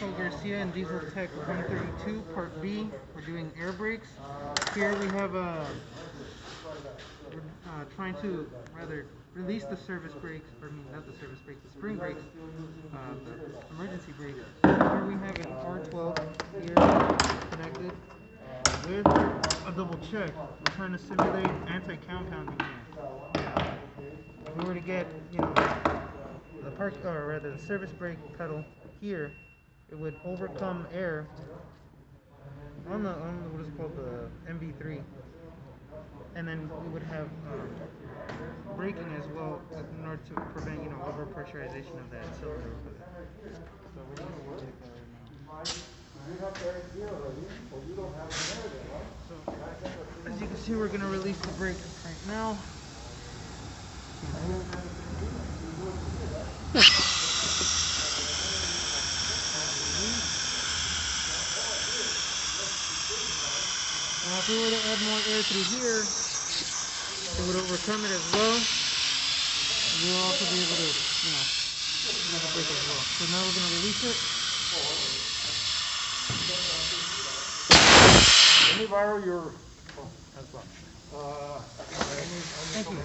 Joe Garcia in Diesel Tech 132, Part B. We're doing air brakes. Here we have we're trying to rather release the service brakes, or I mean not the service brakes, the spring brakes, the emergency brakes. Here we have an R12 here connected with a double check. We're trying to simulate anti-compounding here. If we were to get, the the service brake pedal here, it would overcome air on the what is called the MV3, and then we would have braking as well in order to prevent overpressurization of that cylinder. So we're going to work with that right now. So as you can see, we're going to release the brake right now. Now if we were to add more air through here, it would overcome it as well. And you'll also be able to, brake as well. So now we're going to release it. Let me borrow your... Thank you.